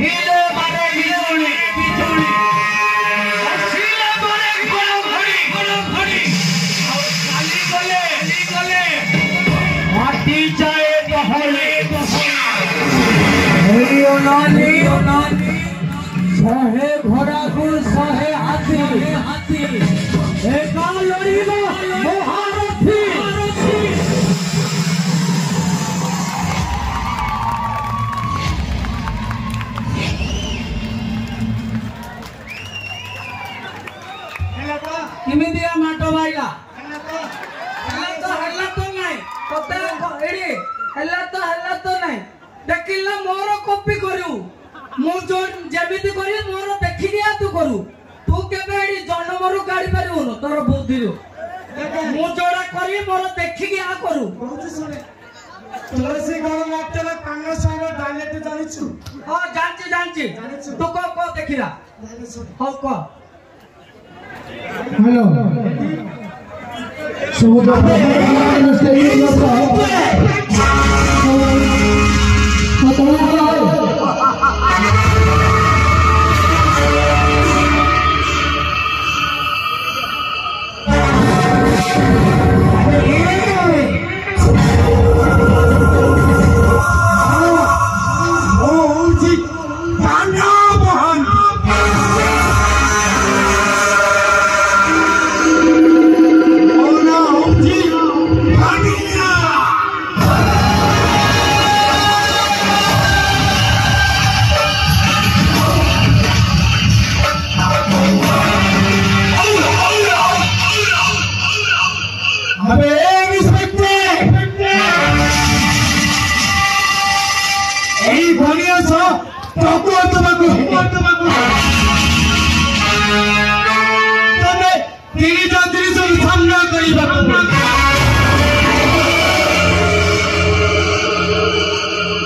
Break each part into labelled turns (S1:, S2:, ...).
S1: हिले मारे बिजुली बिजुली हसिले मारे गोल घड़ी और खाली गले माटी जाए बहले हेयो नानी सहे घोड़ा को सहे हाथी एका लड़ीबो महारथी किमिदिया माटो बाइला हल्ला तो नहीं पता एडी हल्ला तो नहीं देखिला मोर कॉपी करू मु जो जेमिति करी मोर देखि दिया तू करू तू केबे एडी जन्मरु गाड़ी पारिबो न तोर बुद्धि रो मु जोड़ा करी मोर देखि के आ करू बहुत सुने तुलसी गाँव नाट्य में कांग्रेस साइड डायलेक्ट जानिछु हां जानची तू को देखिरा हां को हेलो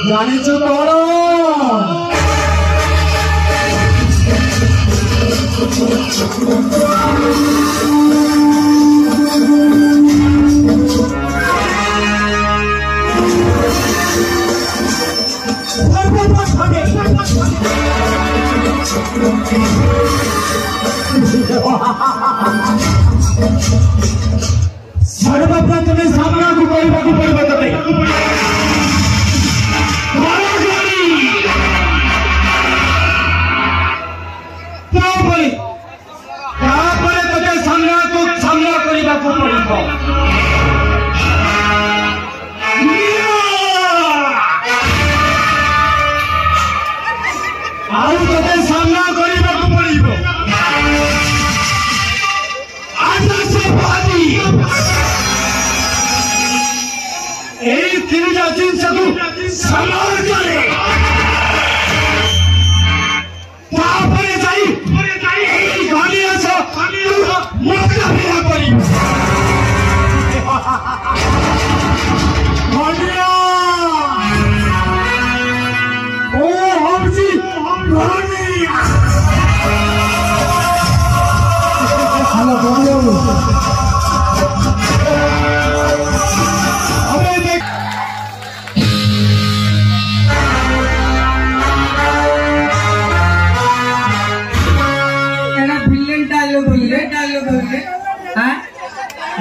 S1: जानिछु कौन सर्वप्रथम सामना को पड़े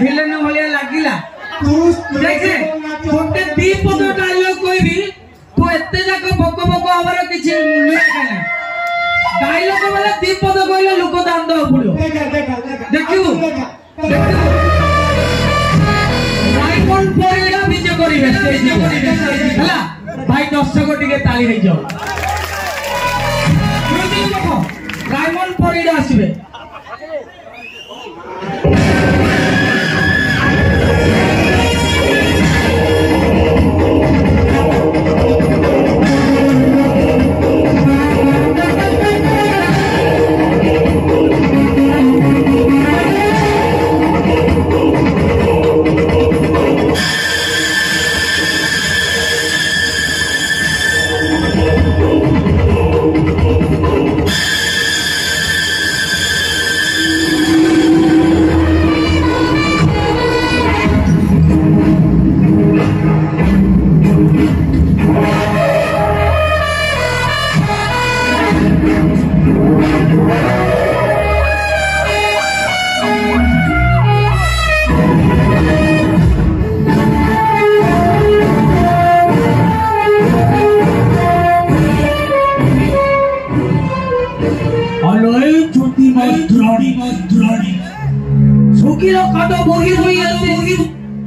S1: विलन भलिया लागिला देखे गोटे दी पद डायलॉग कहबी तू एते जाक भोक हमार किछि मूल्य नहीं डायलॉग वाला दी पद कहले लोक दान दो पड़ो देखियो डायमंड परिड़ा विजय करिवे स्टेज हला भाई दर्शक टिके ताली हे जाओ डायमंड परिड़ा आसीबे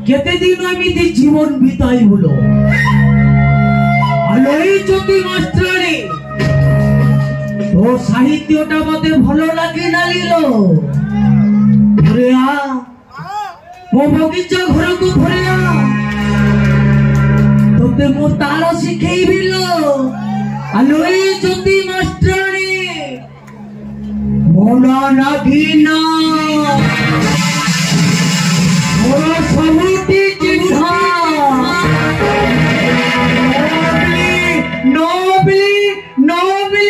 S2: केते दिन एमिति जीवन बिताई हलो आलोई ज्योति मास्टरानी तो साहित्यटा मते भलो लागे नालिलो रे आ मो बगीचा घर को भरिया तोते मो ताल शिखेइबिलो आलोई ज्योति मास्टरानी मोना नागिना मोरा समुटी चिन्हा नोबली नोबली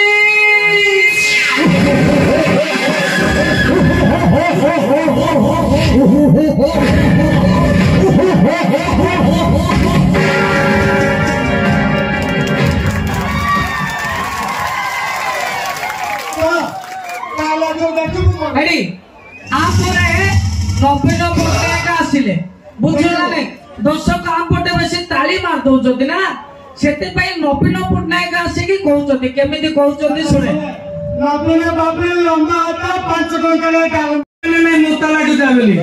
S1: हेडी आप रे 90 आसिले बुझला नै दर्शक आम पटे बेसी ताली मार दउछथि ना सेते पई नवीन पटनायक आसी कि कहउछथि केमिति कहउछथि सुने
S3: नवीन बाबू लंबा हाथ 5 टंका डाल
S1: नै मुता लागि जाबेली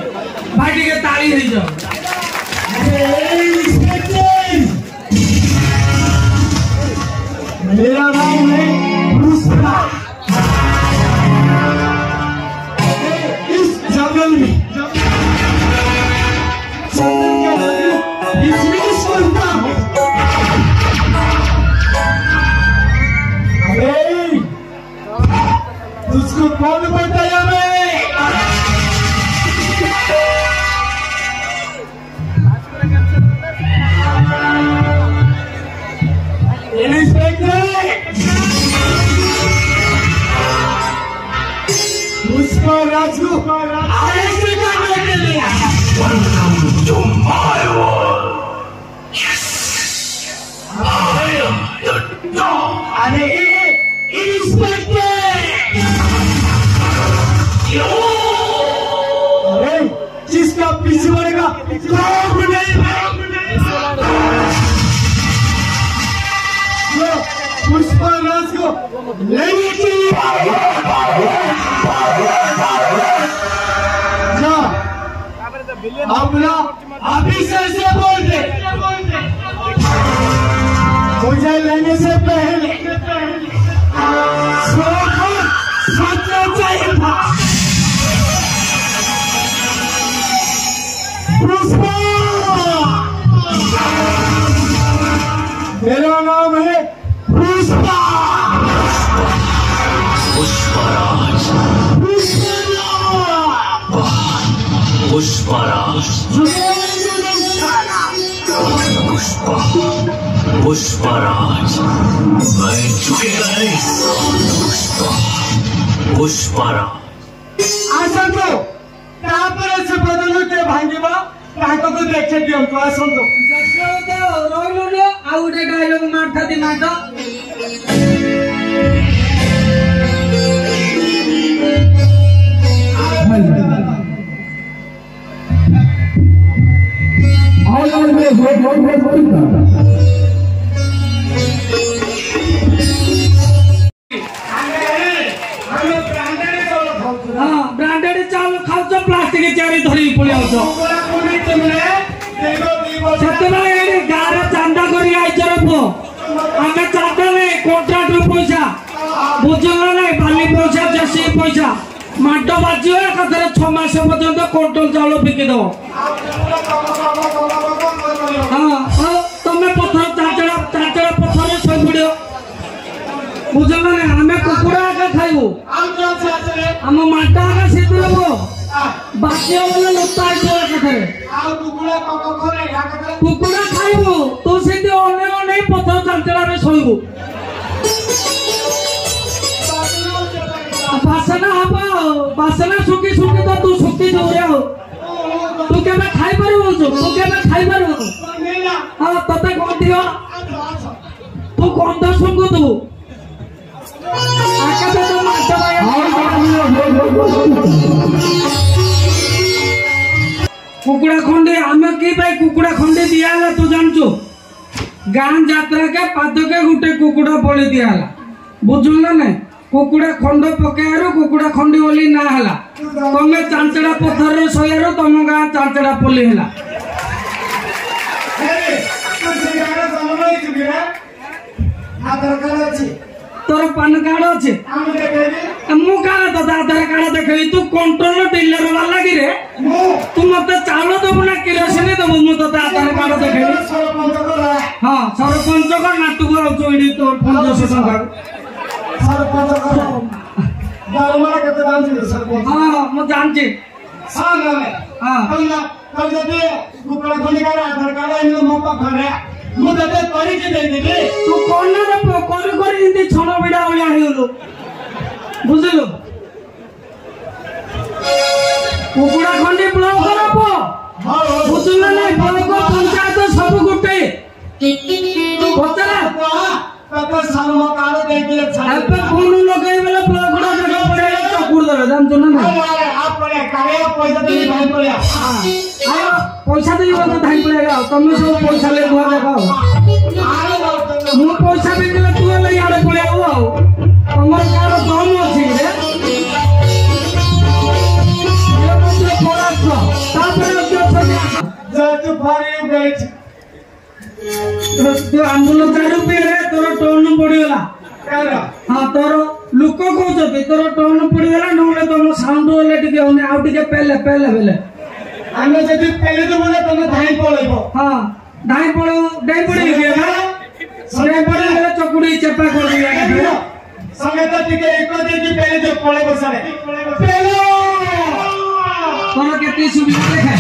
S1: भाटी के ताली हेइ जाओ
S3: मेरा नाम है पुष्पा इस जंगल में इसलिए सुनता हूँ अरे तुझको कौन बताया मैं पुष्पा राजू आगे करने के लिए
S4: Welcome to my world. Yes, I am the dog.
S3: अरे इंस्पेक्टर अरे जिसका पीछे बढ़ेगा काम नहीं पुष्पा राज को लेने के लिए जा अपना ऑफिसर से बोल दे मुझे लेने से पहले सोचना चाहिए था पुष्पा मेरा नाम है पुष्पा
S4: पुष्पराज पुष्पराज पुष्पा पुष्पराज मैं झुकेगा नहीं पुष्पा पुष्पराज
S3: आसन तो तापर से बदलू के भांगीबा ताको को देखे दियो तो आसन तो
S1: देखो तो रोइलो लो आ उडे डायलॉग मारता दी मारता
S2: और में
S1: ब्रांडेड चावल खाउछ प्लास्टिक चारी धरी पळि आउछ सेतबे एडी गारे चांदा करी आइछर पो आमे चांदा नै कॉन्ट्रैक्ट रो पैसा बुझला नै बाली पैसा जसी पैसा माटो बाजियो एकाथरे 6 मास पर्यंत क्विंटल चावल बिकि दो हां तमे पत्थर चाचड़ा पत्थर सोई पड़ियो बुझला नै आमे कुकुड़ा का खाइबो हम माटा का सितलबो बाकिया वाला लोता आइतो एकाथरे कुकुड़ा खाइबो तो सेते ओने पत्थर चाचड़ा रे सोइबो बासना सुखी सुखी तो तू सुखी दौरे हो तू के खाई पारू तू के खाई पारू हाँ तते कौन दियो तू कौन तो सुंगु तू आका तो कुकुड़ा खंडी आमे की भाई कुकुड़ा खंडी दिया तू जानचु गां जात्रा के पाद के गुटे कुकुड़ा बलि दिया बुझुल ना नहीं कुकुड़ा खंड पकेयारू कुकुड़ा खंडी बोली ना हला तमे चांचड़ा पत्थर रे सोयारू तम गां चांचड़ा पल्ली हला तोर पान कार्ड अच्छे मु तो आधार कार्ड देखेबी तू कंट्रोल डीलर वाला कि रे तू मत चाउल दबु ना किरोसिन दबु मु तो आधार कार्ड देखेबी हां सरपंच को नाटक रोचोडी तो 500 टका
S3: दरमाला केते जानछि सरपंच
S1: हां मु जानछि
S3: हां ना हां कल जदि कुकुड़ा खंडी का आधार कार्ड इन मो पाखरे मु तते करि के दे देबी
S1: तू कोन ना कर इंदी छण बिडा ओळा हेलो बुझलो कुकुड़ा खंडी ब्लॉक करबो
S3: हां
S1: बुझलो नै ब्लॉक पंचायत सब गुटे पचरा
S3: कत सालमा कार्ड दे के
S1: अब फोन लगाई वाला ब्लॉक ना जगह पड़े चकुर दे जान तो ना
S3: आप पड़े काले पैसा दे भाई पड़े
S1: आयो पैसा दे तो धाई पड़ेगा तुम सब पैसा ले बुआ लगाओ मु पैसा भी दिले तू ले यार पड़े आओ हमर कार दम अछि रे ये तो कोरा को तापर जो
S3: तू भारी बैठ
S1: तो आंबुल 4 रुपया रे तोर टोन पड़ीगला हां तोर लोक कहउछते तोर टोन पड़ीगला नले तुम साउंड वाले टिके होने आउ टिके पहले बेले
S3: आमे जदि पहले तो बोले तुम धाई पळेबो
S1: हां धाई पड़े गया सने पड़े गले चकुड़ी चपा कर दिया
S3: समय तो टिके एक दे कि पहले जो पळेबो सारे पहले
S1: तोर केते सुविधा देखे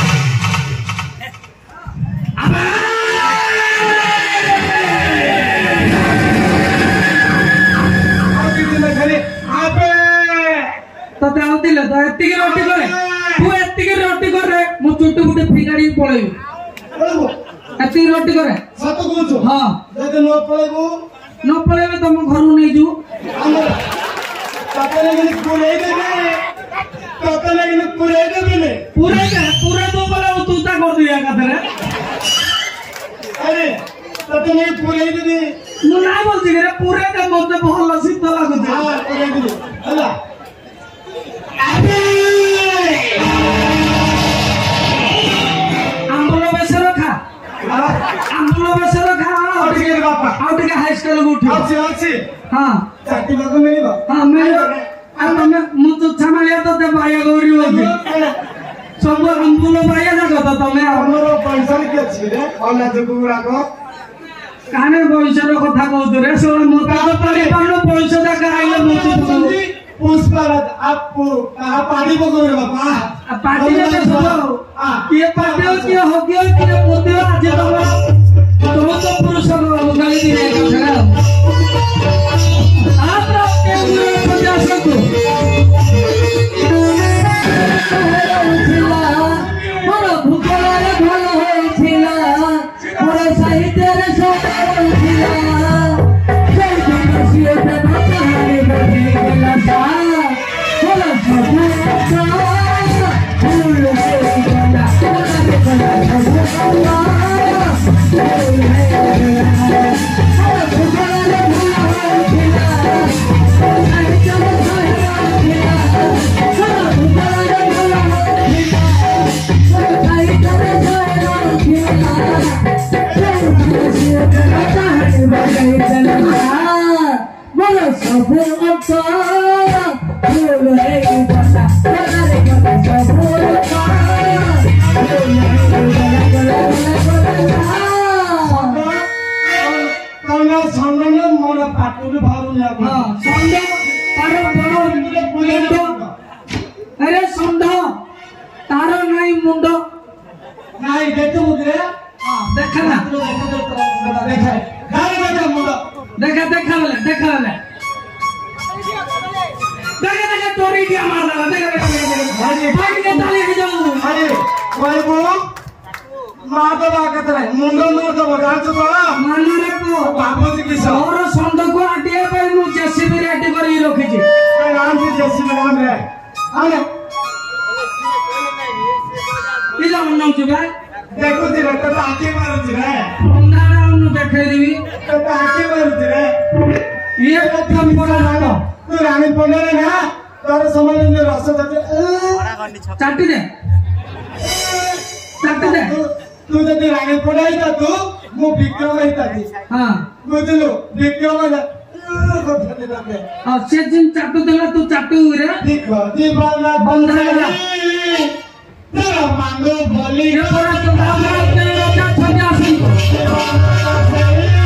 S1: तते आउतिले तो एतिके रोटी करे तू एतिके रोटी करे मु चुट्टू गुटे फिगाड़ी पळेबी
S3: पळेबो
S1: एतिके रोटी करे
S3: सत कहू
S1: हां
S3: जदि न पळेबो
S1: तुम घर नहीं जू
S3: तते लगे पूरे देबे
S1: पूरे तो बोला तू ता कर दिया कतरे
S3: अरे तते नहीं पूरे देबे
S1: मु ना बोलती रे पूरे दे मते भल शीत लागु
S3: हां पूरे देबे हला
S1: आंबुलो बेसर खा आंबुलो बेसर खा
S3: टिके बापा
S1: आउ टिके हाई स्कूल को उठो
S3: अच्छी
S1: हां
S3: चाटी बाको मिलिबो
S1: हां मिलो आ तमे मु तो छमालिया तो ते बाया गौरी होती सब आंबुलो बाया जागो तो तमे
S3: हमरो पैसा के अछि रे ओला जकुरा को
S1: काने पैसा रो कथा कहत रे सोला मोता तो पानी पानो पैसा जाका आइले मोती
S3: पुष्पराज आपको कहा पानी पकोरे बापा
S1: पार्टी में सब ये पार्टी हो गया कि मोती आज तो पुरुष को गाली दे रहा आप के पूरे 50 को मोर भूखला रे भलो होइथिला मोर साहित्य रे सब होइथिला जय जय सिए पे बाहर बजे गेला सा बोला सब फूल से गला अरे संध तार नहीं मुंड
S3: नहीं देखो मुझे
S1: देखा ना
S3: देखा देखा मुंडा
S1: देखा देखा वाला देखा तोरी दिया मार लगा देखा भाई के ताली के जाऊं
S3: अरे कोई वो मां तो बात है मुंडो नो तो बता तो
S1: मानू रे को
S3: बाबू जी की
S1: और संध को आटिया पे मु जेसीबी रेडी करी रखी छी
S3: नाम से जैसी नाम है आने
S1: इला उन्नौ जुबा
S3: देखो तेरे तो आके मारू तेरे
S1: अंधारा उन्नु देखे दिवी
S3: तो आके मारू तेरे
S1: ये कथा पड़ा ना
S3: तू रानी पड़े ना तोर समझ में रस दे
S1: चाटी दे
S3: तू जब रानी पड़ाई था तू मु विक्रम रही था
S1: हां
S3: बुझलो विक्रम ना कथा दे दे
S1: और से दिन चाटू देला तू चाटू रे
S3: देखो दीवाना
S1: बंधारा
S3: तेरा मांगो बोली
S1: ये बड़ा तो तेरा क्या छजा सी